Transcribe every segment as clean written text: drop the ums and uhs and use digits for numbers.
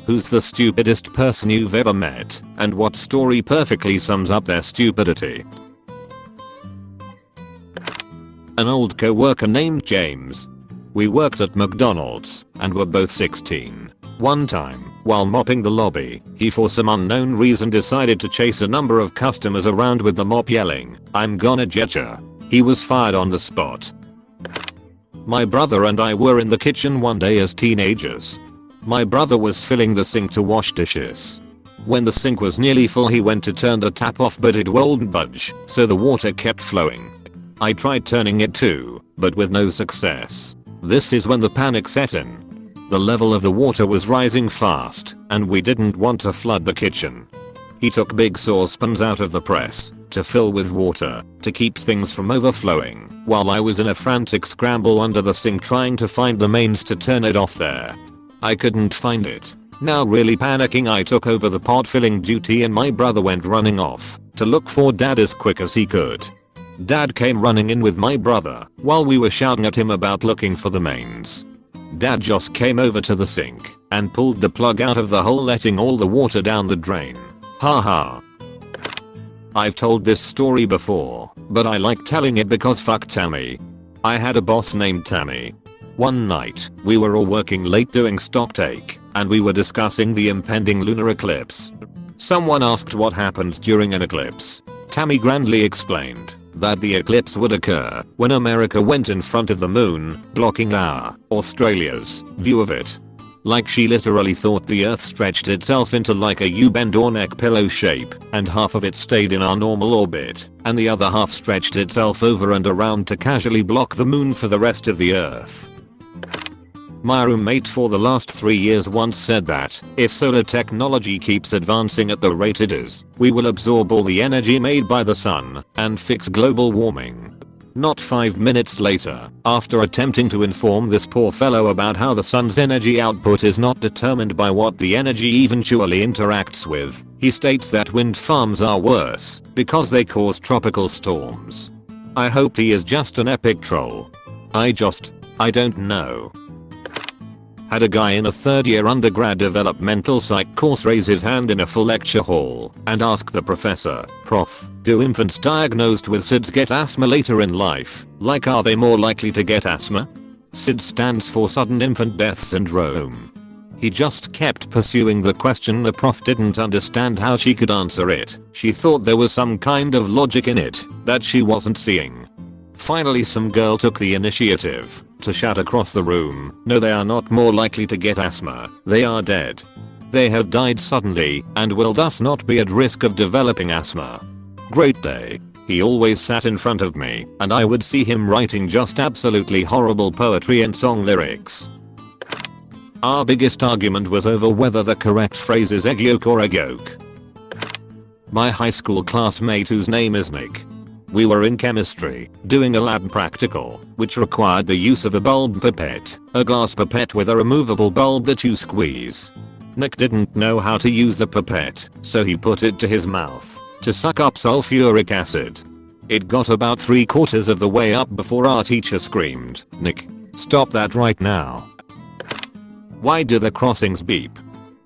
Who's the stupidest person you've ever met, and what story perfectly sums up their stupidity? An old co-worker named James. We worked at McDonald's and were both 16. One time, while mopping the lobby, he for some unknown reason decided to chase a number of customers around with the mop yelling, "I'm gonna get ya." He was fired on the spot. My brother and I were in the kitchen one day as teenagers. My brother was filling the sink to wash dishes. When the sink was nearly full, he went to turn the tap off, but it wouldn't budge, so the water kept flowing. I tried turning it too, but with no success. This is when the panic set in. The level of the water was rising fast, and we didn't want to flood the kitchen. He took big saucepans out of the press to fill with water to keep things from overflowing, while I was in a frantic scramble under the sink trying to find the mains to turn it off there. I couldn't find it. Now really panicking, I took over the pot filling duty and my brother went running off to look for Dad as quick as he could. Dad came running in with my brother while we were shouting at him about looking for the mains. Dad just came over to the sink and pulled the plug out of the hole, letting all the water down the drain. Haha. I've told this story before, but I like telling it because fuck Tammy. I had a boss named Tammy. One night, we were all working late doing stocktake, and we were discussing the impending lunar eclipse. Someone asked what happens during an eclipse. Tammy grandly explained that the eclipse would occur when America went in front of the moon, blocking Australia's view of it. Like she literally thought the earth stretched itself into like a U-bend or neck pillow shape, and half of it stayed in our normal orbit, and the other half stretched itself over and around to casually block the moon for the rest of the earth. My roommate for the last 3 years once said that if solar technology keeps advancing at the rate it is, we will absorb all the energy made by the sun and fix global warming. Not 5 minutes later, after attempting to inform this poor fellow about how the sun's energy output is not determined by what the energy eventually interacts with, he states that wind farms are worse because they cause tropical storms. I hope he is just an epic troll. I don't know. Had a guy in a third year undergrad developmental psych course raise his hand in a full lecture hall and ask the professor, "Prof, do infants diagnosed with SIDS get asthma later in life? Like, are they more likely to get asthma?" SIDS stands for Sudden Infant Death Syndrome. He just kept pursuing the question. The prof didn't understand how she could answer it. She thought there was some kind of logic in it that she wasn't seeing. Finally, some girl took the initiative to shout across the room, "No, they are not more likely to get asthma, they are dead. They have died suddenly and will thus not be at risk of developing asthma." Great day. He always sat in front of me and I would see him writing just absolutely horrible poetry and song lyrics. Our biggest argument was over whether the correct phrase is egg yolk or egg yolk. My high school classmate, whose name is Nick. We were in chemistry, doing a lab practical, which required the use of a bulb pipette, a glass pipette with a removable bulb that you squeeze. Nick didn't know how to use the pipette, so he put it to his mouth to suck up sulfuric acid. It got about 3/4 of the way up before our teacher screamed, "Nick, stop that right now." Why do the crossings beep?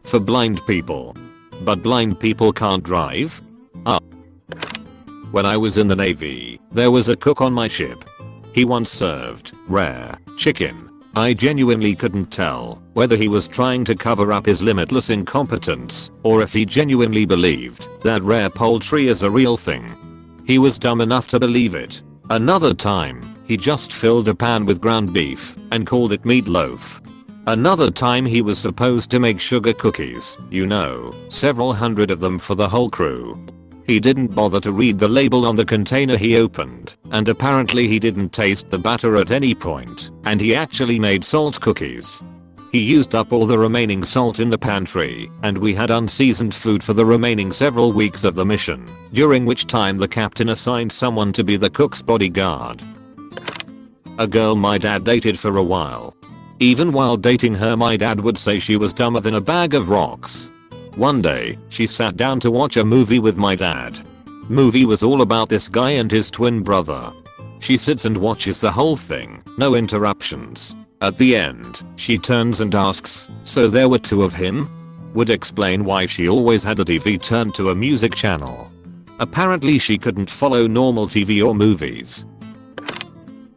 For blind people. But blind people can't drive? When I was in the Navy, there was a cook on my ship. He once served rare chicken. I genuinely couldn't tell whether he was trying to cover up his limitless incompetence or if he genuinely believed that rare poultry is a real thing. He was dumb enough to believe it. Another time, he just filled a pan with ground beef and called it meatloaf. Another time he was supposed to make sugar cookies, several hundred of them for the whole crew. He didn't bother to read the label on the container he opened, and apparently he didn't taste the batter at any point, and he actually made salt cookies. He used up all the remaining salt in the pantry, and we had unseasoned food for the remaining several weeks of the mission, during which time the captain assigned someone to be the cook's bodyguard. A girl my dad dated for a while. Even while dating her, my dad would say she was dumber than a bag of rocks. One day, she sat down to watch a movie with my dad. Movie was all about this guy and his twin brother. She sits and watches the whole thing, no interruptions. At the end, she turns and asks, "So there were two of him?" would explain why she always had the TV turned to a music channel. Apparently she couldn't follow normal TV or movies.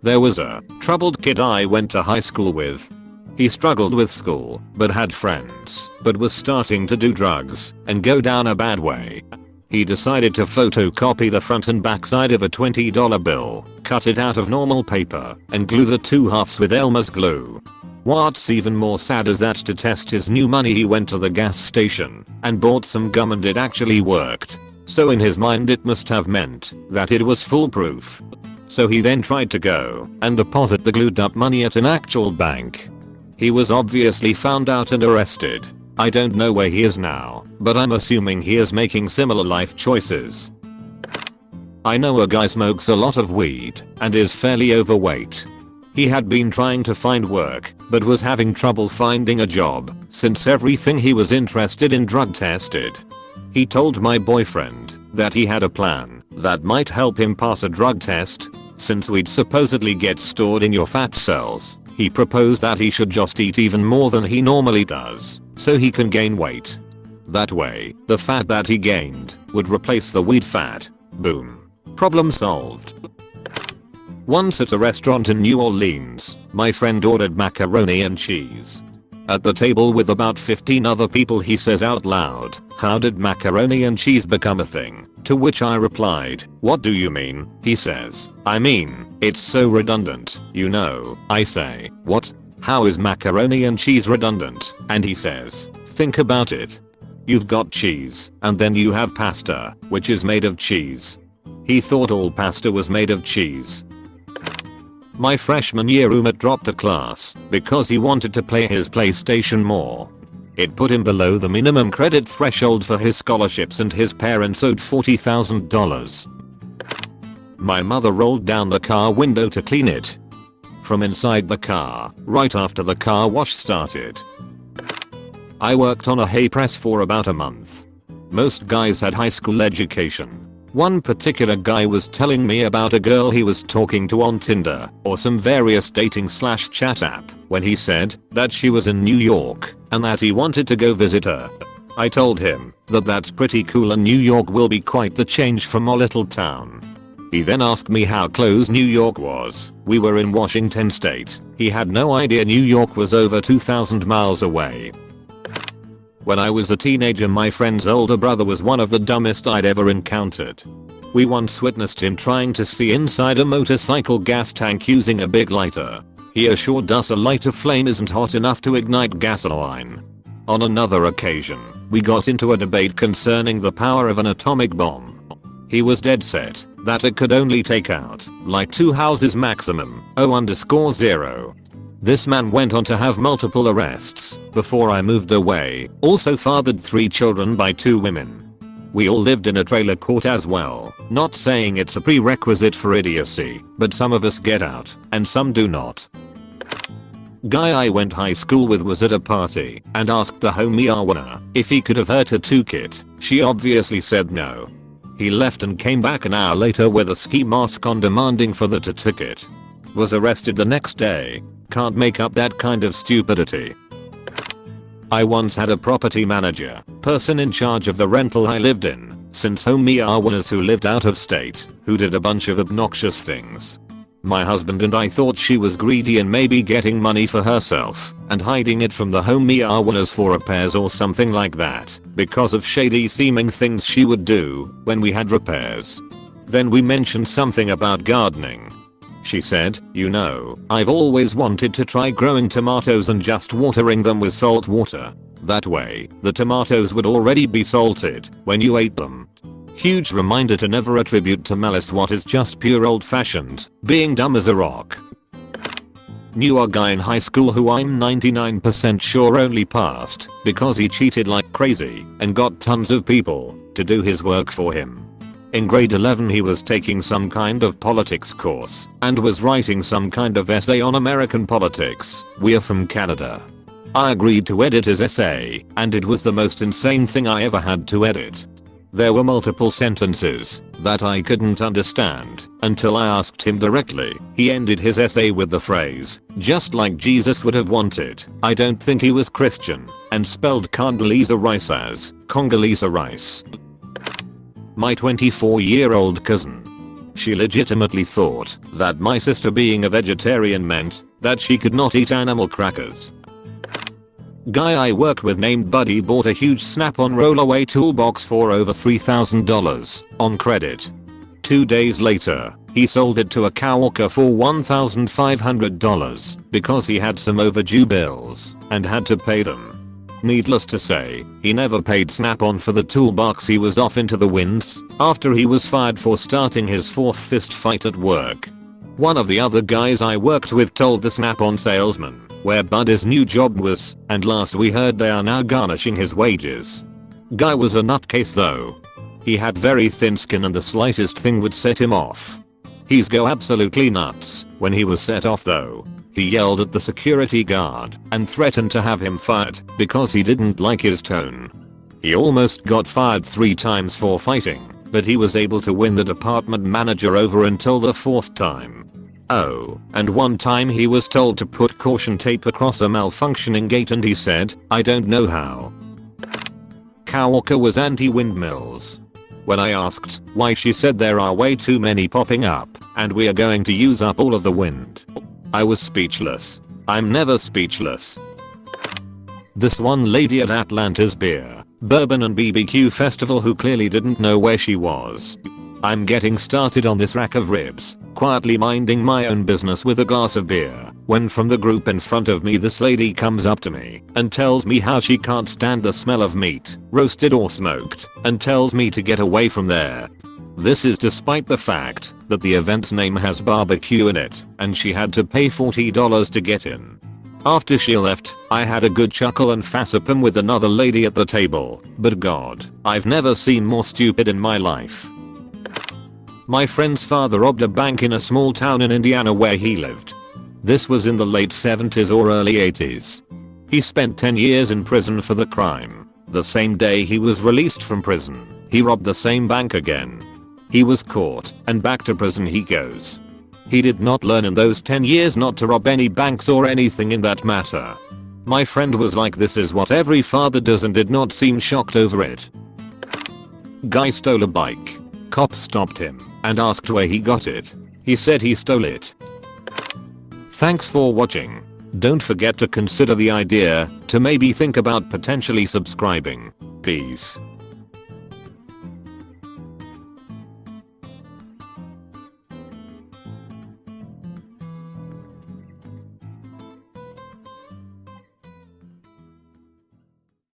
There was a troubled kid I went to high school with. He struggled with school, but had friends, but was starting to do drugs and go down a bad way. He decided to photocopy the front and back side of a $20 bill, cut it out of normal paper, and glue the two halves with Elmer's glue. What's even more sad is that to test his new money he went to the gas station and bought some gum and it actually worked. So in his mind it must have meant that it was foolproof. So he then tried to go and deposit the glued up money at an actual bank. He was obviously found out and arrested. I don't know where he is now, but I'm assuming he is making similar life choices. I know a guy smokes a lot of weed and is fairly overweight. He had been trying to find work, but was having trouble finding a job since everything he was interested in drug tested. He told my boyfriend that he had a plan that might help him pass a drug test. Since weed supposedly gets stored in your fat cells, he proposed that he should just eat even more than he normally does, so he can gain weight. That way, the fat that he gained would replace the weed fat. Boom. Problem solved. Once at a restaurant in New Orleans, my friend ordered macaroni and cheese. At the table with about 15 other people he says out loud, "How did macaroni and cheese become a thing?" To which I replied, "What do you mean?" He says, "I mean, it's so redundant, you know." I say, "What? How is macaroni and cheese redundant?" And he says, "Think about it. You've got cheese, and then you have pasta, which is made of cheese." He thought all pasta was made of cheese. My freshman year roommate dropped a class because he wanted to play his PlayStation more. It put him below the minimum credit threshold for his scholarships and his parents owed $40,000. My mother rolled down the car window to clean it from inside the car right after the car wash started. I worked on a hay press for about a month. Most guys had high school education. One particular guy was telling me about a girl he was talking to on Tinder or some various dating/chat app when he said that she was in New York and that he wanted to go visit her. I told him that that's pretty cool and New York will be quite the change from our little town. He then asked me how close New York was. We were in Washington state. He had no idea New York was over 2,000 miles away. When I was a teenager, my friend's older brother was one of the dumbest I'd ever encountered. We once witnessed him trying to see inside a motorcycle gas tank using a big lighter. He assured us a lighter flame isn't hot enough to ignite gasoline. On another occasion, we got into a debate concerning the power of an atomic bomb. He was dead set that it could only take out like 2 houses maximum, 0_0. This man went on to have multiple arrests before I moved away, also fathered 3 children by 2 women. We all lived in a trailer court as well, not saying it's a prerequisite for idiocy, but some of us get out and some do not. Guy I went high school with was at a party and asked the homie Arwana if he could have hurt her toolkit. She obviously said no. He left and came back an hour later with a ski mask on demanding for the ticket. Was arrested the next day. Can't make up that kind of stupidity. I once had a property manager, person in charge of the rental I lived in, since homie Arwanas who lived out of state, who did a bunch of obnoxious things. My husband and I thought she was greedy and maybe getting money for herself and hiding it from the homie Arwanas for repairs or something like that because of shady seeming things she would do when we had repairs. Then we mentioned something about gardening. She said, "You know, I've always wanted to try growing tomatoes and just watering them with salt water. That way, the tomatoes would already be salted when you ate them." Huge reminder to never attribute to malice what is just pure old fashioned, being dumb as a rock. Knew a guy in high school who I'm 99% sure only passed because he cheated like crazy and got tons of people to do his work for him. In grade 11 he was taking some kind of politics course and was writing some kind of essay on American politics. We're from Canada. I agreed to edit his essay and it was the most insane thing I ever had to edit. There were multiple sentences that I couldn't understand until I asked him directly. He ended his essay with the phrase, "just like Jesus would have wanted." I don't think he was Christian, and spelled Condoleezza Rice as Congolese rice. My 24-year-old cousin. She legitimately thought that my sister being a vegetarian meant that she could not eat animal crackers. Guy I worked with named Buddy bought a huge snap-on rollaway toolbox for over $3,000 on credit. 2 days later, he sold it to a coworker for $1,500 because he had some overdue bills and had to pay them. Needless to say, he never paid Snap-on for the toolbox. He was off into the winds after he was fired for starting his fourth fist fight at work. One of the other guys I worked with told the Snap-on salesman where Buddy's new job was, and last we heard they are now garnishing his wages. Guy was a nutcase though. He had very thin skin and the slightest thing would set him off. He's go absolutely nuts. When he was set off though, he yelled at the security guard and threatened to have him fired because he didn't like his tone. He almost got fired 3 times for fighting, but he was able to win the department manager over until the 4th time. Oh, and one time he was told to put caution tape across a malfunctioning gate and he said, "I don't know how." Coworker was anti-windmills. When I asked why, she said there are way too many popping up and we are going to use up all of the wind. I was speechless. I'm never speechless. This one lady at Atlanta's beer, bourbon and BBQ festival who clearly didn't know where she was. I'm getting started on this rack of ribs, quietly minding my own business with a glass of beer, when from the group in front of me this lady comes up to me and tells me how she can't stand the smell of meat, roasted or smoked, and tells me to get away from there. This is despite the fact that the event's name has barbecue in it, and she had to pay $40 to get in. After she left, I had a good chuckle and fassipum with another lady at the table, but God, I've never seen more stupid in my life. My friend's father robbed a bank in a small town in Indiana where he lived. This was in the late 70s or early 80s. He spent 10 years in prison for the crime. The same day he was released from prison, he robbed the same bank again. He was caught, and back to prison he goes. He did not learn in those 10 years not to rob any banks or anything in that matter. My friend was like, "This is what every father does," and did not seem shocked over it. Guy stole a bike. Cops stopped him and asked where he got it. He said he stole it. Thanks for watching. Don't forget to consider the idea to maybe think about potentially subscribing. Peace.